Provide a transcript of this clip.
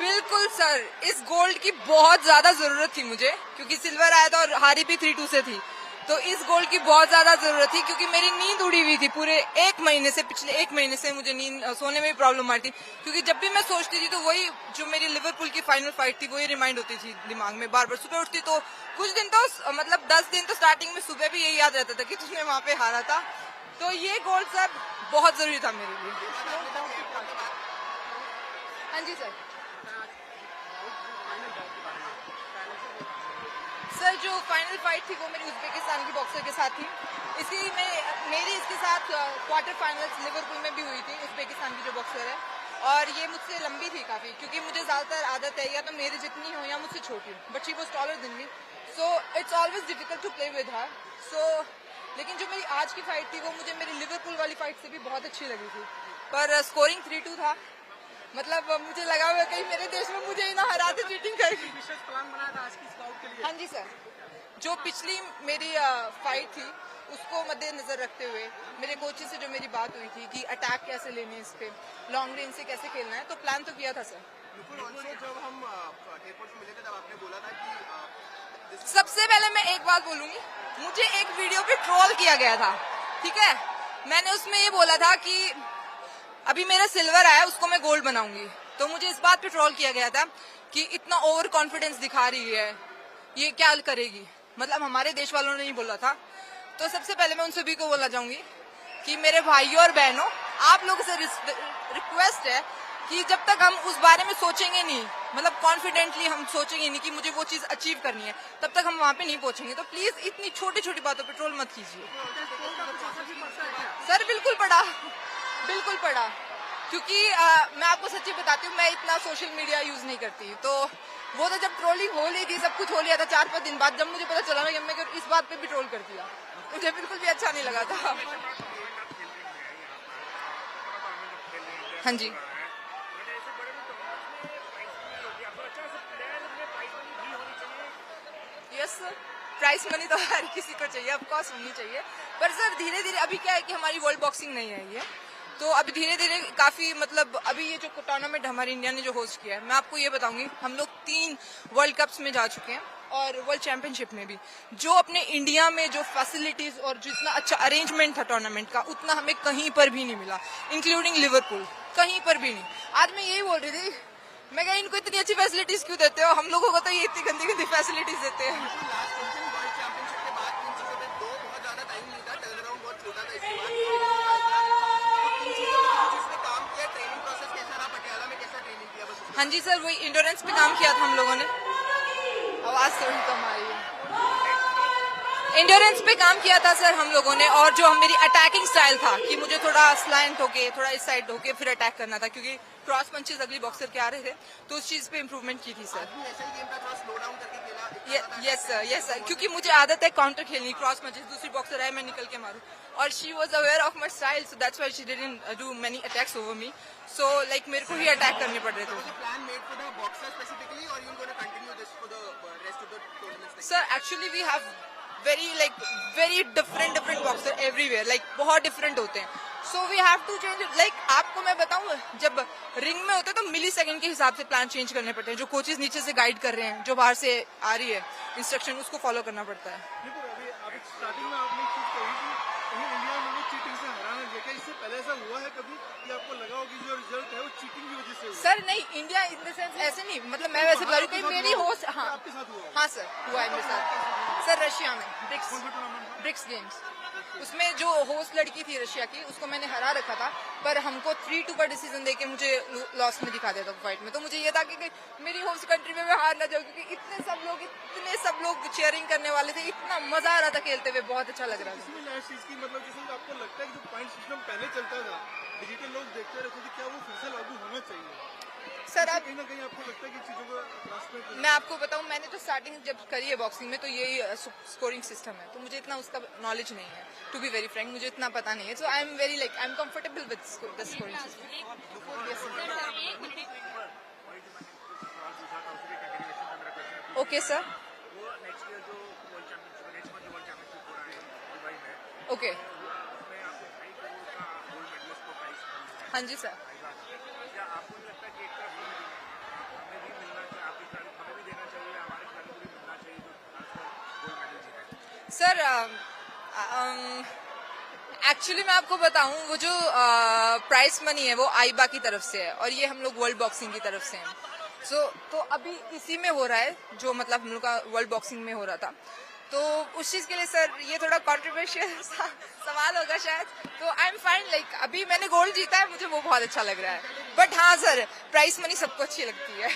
बिल्कुल सर, इस गोल्ड की बहुत ज्यादा जरूरत थी मुझे, क्योंकि सिल्वर आया था और हारी भी 3-2 से थी। तो इस गोल्ड की बहुत ज्यादा जरूरत थी, क्योंकि मेरी नींद उड़ी हुई थी पूरे पिछले एक महीने से मुझे नींद सोने में भी प्रॉब्लम आ रही थी, क्योंकि जब भी मैं सोचती थी तो वही जो मेरी लिवरपूल की फाइनल फाइट थी वही रिमाइंड होती थी दिमाग में बार बार। सुबह उठती तो कुछ दिन तो मतलब 10 दिन तो स्टार्टिंग में सुबह भी यही याद रहता था कि तुमने वहां पे हारा था। तो ये गोल्ड सर बहुत जरूरी था मेरे लिए। हाँ जी सर। सर जो फाइनल फाइट थी वो मेरी उज्बेकिस्तान की बॉक्सर के साथ थी। मेरी इसके साथ क्वार्टर फाइनल्स लिवरपूल में भी हुई थी, उज्बेकिस्तान की जो बॉक्सर है, और ये मुझसे लंबी थी काफी, क्योंकि मुझे ज्यादातर आदत है या तो मेरी जितनी हो या मुझसे छोटी, but she was taller than me, so it's always difficult to play with her. So लेकिन जो मेरी आज की फाइट थी वो मुझे मेरी लिवरपूल वाली फाइट से भी बहुत अच्छी लगी थी, पर स्कोरिंग 3-2 था। मतलब मुझे लगा हुआ कहीं मेरे देश में मुझे ही ना हरा दे चीटिंग करके। प्लान बनाया था आज की स्काउट के लिए? हाँ जी सर, जो पिछली मेरी फाइट थी उसको मद्देनजर रखते हुए मेरे कोच से जो मेरी बात हुई थी कि अटैक कैसे लेने इस पे, लॉन्ग रेंज से कैसे खेलना है, तो प्लान तो किया था सर। जब हम एयरपोर्ट में मिले थे तब आपने बोला था कि सबसे पहले मैं एक बात बोलूंगी, मुझे एक वीडियो पे ट्रोल किया गया था, ठीक है। मैंने उसमें ये बोला था कि अभी मेरा सिल्वर आया उसको मैं गोल्ड बनाऊंगी, तो मुझे इस बात पे ट्रोल किया गया था कि इतना ओवर कॉन्फिडेंस दिखा रही है, ये क्या करेगी, मतलब हमारे देश वालों ने नहीं बोला था। तो सबसे पहले मैं उन सभी को बोलना चाहूंगी कि मेरे भाइयों और बहनों, आप लोगों से रिक्वेस्ट है कि जब तक हम उस बारे में सोचेंगे नहीं, मतलब कॉन्फिडेंटली हम सोचेंगे नहीं कि मुझे वो चीज अचीव करनी है, तब तक हम वहां पे नहीं पहुंचेंगे। तो प्लीज इतनी छोटी छोटी बातों पे ट्रोल मत कीजिए। सर बिल्कुल पढ़ा, बिल्कुल पढ़ा, क्योंकि मैं आपको सच्ची बताती हूँ, मैं इतना सोशल मीडिया यूज नहीं करती, तो वो तो जब ट्रोलिंग हो ली थी, सब कुछ हो लिया था, 4-5 दिन बाद जब मुझे पता चला ना कि मैं इस बात पे भी ट्रोल कर दिया, मुझे बिल्कुल भी अच्छा नहीं लगा था। हाँ जी यस सर, प्राइस मनी तो हर किसी को चाहिए, ऑफ कोर्स होनी चाहिए, पर सर धीरे धीरे अभी क्या है कि हमारी वर्ल्ड बॉक्सिंग नहीं है ये, तो अभी धीरे धीरे काफी, मतलब अभी ये जो टूर्नामेंट हमारी इंडिया ने जो होस्ट किया है, मैं आपको ये बताऊंगी, हम लोग 3 वर्ल्ड कप्स में जा चुके हैं और वर्ल्ड चैंपियनशिप में भी। जो अपने इंडिया में जो फैसिलिटीज और जितना अच्छा अरेंजमेंट था टूर्नामेंट का, उतना हमें कहीं पर भी नहीं मिला, इंक्लूडिंग लिवरपूल, कहीं पर भी नहीं। आज मैं यही बोल रही थी, मैं कहीं इनको इतनी अच्छी फैसिलिटीज क्यों देते हो, हम लोगों को तो ये इतनी गंदी गंदी फैसिलिटीज देते हैं। वर्ल्ड चैंपियनशिप के बाद इन चीजों पे बहुत ज्यादा टाइम नहीं था, टर्न अराउंड बहुत छोटा था, इसके बाद काम किया, ट्रेनिंग प्रोसेस कैसा रहा, पटियाला में कैसा ट्रेनिंग किया? बस हाँ जी सर, वही इंडोरेंस पे काम किया था हम लोगों ने। आवाज थोड़ी कम आ रही है। इंडोरेंस पे काम किया था सर हम लोगों ने, और जो मेरी अटैकिंग स्टाइल था कि मुझे थोड़ा स्लाइंट होके, थोड़ा इस साइड होके फिर अटैक करना था, क्योंकि क्रॉस पंचेस अगली बॉक्सर के आ रहे थे, तो उस चीज पे इम्प्रूवमेंट की थी सर। ऐसा ही गेम था, थोड़ा स्लो डाउन करके खेला? यस सर, क्योंकि मुझे आदत है काउंटर खेलनी, क्रॉस पंचेस, दूसरी बॉक्सर आए मैं निकल के मारूं, और she was aware of my style, so that's why she didn't do many attacks over me, so like मेरे को ही अटैक करने पड़ रहे थे। Plan made for the boxer specifically, और you gonna continue this for the rest of the tournaments? Sir actually we have very different boxer everywhere, like बहुत different होते हैं, so we have to change, like आपको मैं बताऊं, जब ring में होते हैं तो मिली सेकंड के हिसाब से प्लान चेंज करने पड़ते हैं, जो कोचेस नीचे से गाइड कर रहे हैं, जो बाहर से आ रही है इंस्ट्रक्शन, उसको फॉलो करना पड़ता है। स्टार्टिंग में आपने चीज कही कि कहीं इंडिया में वो चीटिंग से हराना है, क्या इससे पहले ऐसा हुआ है कभी कि आपको लगा हो कि जो रिजल्ट है वो चीटिंग की वजह से हुआ? सर नहीं, इंडिया इन द सेंस ऐसे नहीं, मतलब मैं वैसे बता रही हूँ कि मेरी होस्ट, हाँ आपके साथ हुआ? हाँ सर हुआ है मेरे साथ सर, रशिया में ब्रिक्स गेम्स, उसमें जो होस्ट लड़की थी रशिया की, उसको मैंने हरा रखा था, पर हमको 3-2 का डिसीजन देके मुझे लॉस में दिखा दिया था फाइट में, तो मुझे ये था कि मेरी होस्ट कंट्री में मैं हार ना जाऊँ, क्योंकि इतने सब लोग चेयरिंग करने वाले थे, इतना मजा आ रहा था खेलते हुए, बहुत अच्छा लग रहा था। मतलब जैसे आपको लगता है कि जो पॉइंट सिस्टम पहले चलता था, डिजिटल लोग देखते रहते थे, क्या वो फिर से लागू होना चाहिए? सर आप कहीं ना कहीं आपको लगता है कि चीजों को मैं आपको बताऊं, मैंने तो स्टार्टिंग जब करी है बॉक्सिंग में, तो यही स्कोरिंग सिस्टम है, तो मुझे इतना उसका नॉलेज नहीं है, टू बी वेरी फ्रैंक, मुझे इतना पता नहीं है, so I am comfortable with the scoring system. Okay sir, okay, हाँ जी सर। हमें भी मिलना चाहिए, आपके खिलाड़ी हमें भी देना चाहिए, हमारे खिलाड़ी को भी मिलना चाहिए जो खासकर गोल्ड मेडल जीता? सर एक्चुअली मैं आपको बताऊं, वो जो प्राइस मनी है वो आईबा की तरफ से है और ये हम लोग वर्ल्ड बॉक्सिंग की तरफ से हैं। तो अभी इसी में हो रहा है जो मतलब हम लोग का वर्ल्ड बॉक्सिंग में हो रहा था, तो उस चीज के लिए सर ये थोड़ा कॉन्ट्रोवर्शियल सवाल होगा शायद। तो आई एम फाइन, लाइक अभी मैंने गोल्ड जीता है, मुझे वो बहुत अच्छा लग रहा है। बट हाँ सर, प्राइस मनी सबको अच्छी लगती है।